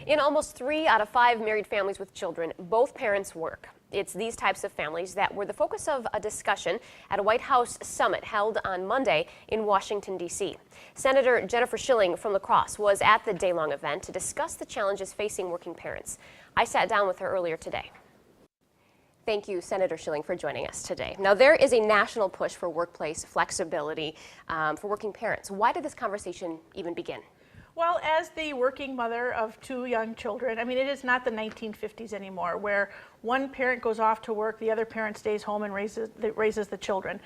In almost 3 out of 5 married families with children, both parents work. It's these types of families that were the focus of a discussion at a White House summit held on Monday in Washington, D.C. Senator Jennifer Shilling from La Crosse was at the day-long event to discuss the challenges facing working parents. I sat down with her earlier today. Thank you, Senator Shilling, for joining us today. Now, there is a national push for workplace flexibility for working parents. Why did this conversation even begin? Well, as the working mother of 2 young children, I mean, it is not the 1950s anymore, where one parent goes off to work, the other parent stays home and raises the children.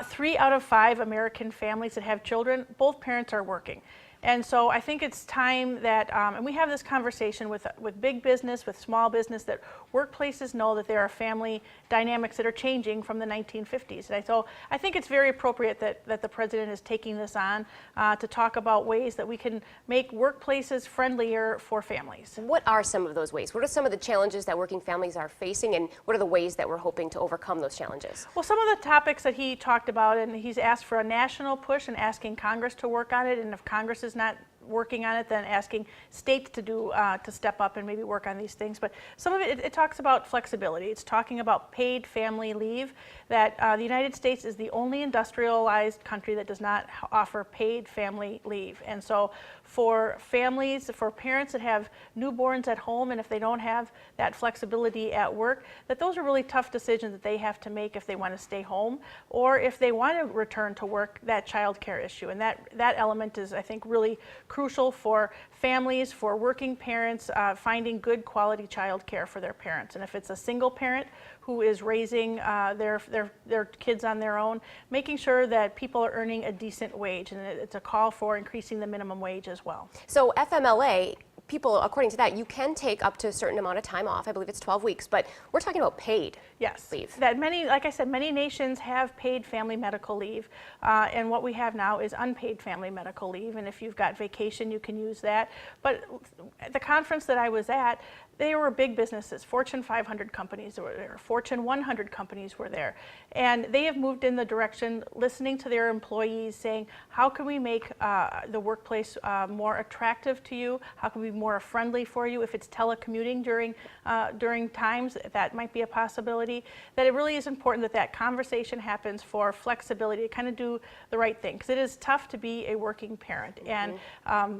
3 out of 5 American families that have children, both parents are working. And so I think it's time that, and we have this conversation with big business, with small business, that workplaces know that there are family dynamics that are changing from the 1950s. And so I think it's very appropriate that the president is taking this on to talk about ways that we can make workplaces friendlier for families. What are some of those ways? What are some of the challenges that working families are facing, and what are the ways that we're hoping to overcome those challenges? Well, some of the topics that he talked about, and he's asked for a national push and asking Congress to work on it, and if Congress is not working on it, then asking states to step up and maybe work on these things. But some of it talks about flexibility. It's talking about paid family leave, that the United States is the only industrialized country that does not offer paid family leave. And so for families, for parents that have newborns at home, and if they don't have that flexibility at work, that those are really tough decisions that they have to make if they want to stay home or if they want to return to work, that child care issue. And that element is, I think, really crucial for families, for working parents, finding good quality child care for their parents. And if it's a single parent who is raising their kids on their own, making sure that people are earning a decent wage. And it's a call for increasing the minimum wage as well. So FMLA, people, according to that, you can take up to a certain amount of time off. I believe it's 12 weeks, but we're talking about paid leave. That many, like I said, many nations have paid family medical leave, and what we have now is unpaid family medical leave, and if you've got vacation, you can use that. But at the conference that I was at, they were big businesses. Fortune 500 companies were there, Fortune 100 companies were there, and they have moved in the direction, listening to their employees, saying, how can we make the workplace more attractive to you? How can we be more friendly for you? If it's telecommuting during times, that might be a possibility. That it really is important that that conversation happens for flexibility, to kind of do the right thing, because it is tough to be a working parent. And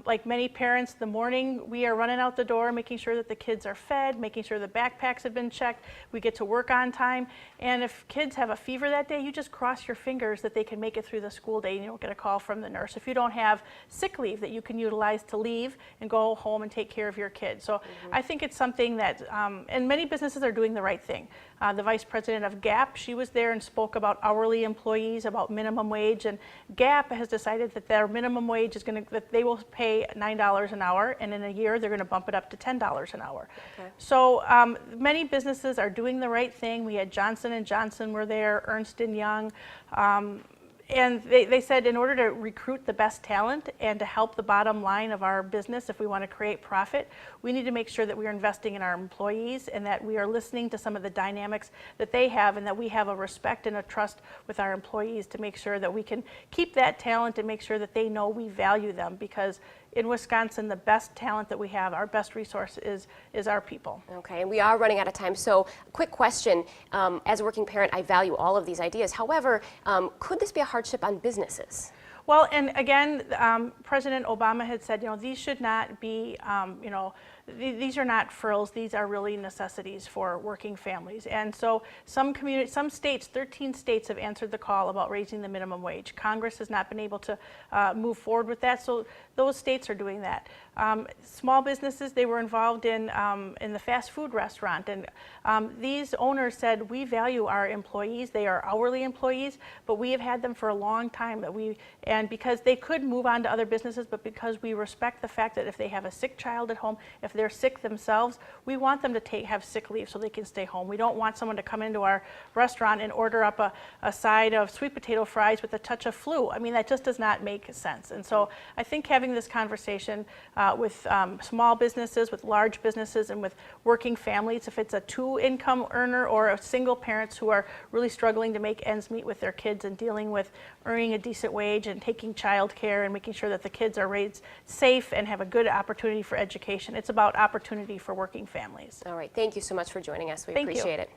like many parents, the morning we are running out the door, making sure that the kids are fed, making sure the backpacks have been checked, we get to work on time. And if kids have a fever that day, you just cross your fingers that they can make it through the school day and you don't get a call from the nurse. If you don't have sick leave that you can utilize to leave and go home and take care of your kids. So I think it's something that, and many businesses are doing the right thing. The vice president of Gap, she was there and spoke about hourly employees, about minimum wage, and Gap has decided that their minimum wage is that they will pay $9 an hour, and in a year they're going to bump it up to $10 an hour. Okay. So many businesses are doing the right thing. We had Johnson & Johnson were there, Ernst & Young, and they said in order to recruit the best talent and to help the bottom line of our business, if we want to create profit, we need to make sure that we are investing in our employees and that we are listening to some of the dynamics that they have, and that we have a respect and a trust with our employees to make sure that we can keep that talent and make sure that they know we value them, because in Wisconsin, the best talent that we have, our best resource is our people. Okay, and we are running out of time. So, quick question. As a working parent, I value all of these ideas. However, could this be a hardship on businesses? Well, and again, President Obama had said, these should not be, these are not frills. These are really necessities for working families. And so some states, 13 states, have answered the call about raising the minimum wage. Congress has not been able to move forward with that, so those states are doing that. Small businesses, they were involved in the fast food restaurant, and these owners said, we value our employees. They are hourly employees, but we have had them for a long time, and because they could move on to other businesses, but because we respect the fact that if they have a sick child at home, if they're sick themselves, we want them to have sick leave so they can stay home. We don't want someone to come into our restaurant and order up a side of sweet potato fries with a touch of flu. I mean, that just does not make sense. And so I think having this conversation with small businesses, with large businesses, and with working families, if it's a 2-income earner or a single parents who are really struggling to make ends meet with their kids and dealing with earning a decent wage and taking child care and making sure that the kids are raised safe and have a good opportunity for education. It's about about opportunity for working families. All right. Thank you so much for joining us. We Thank you. appreciate it.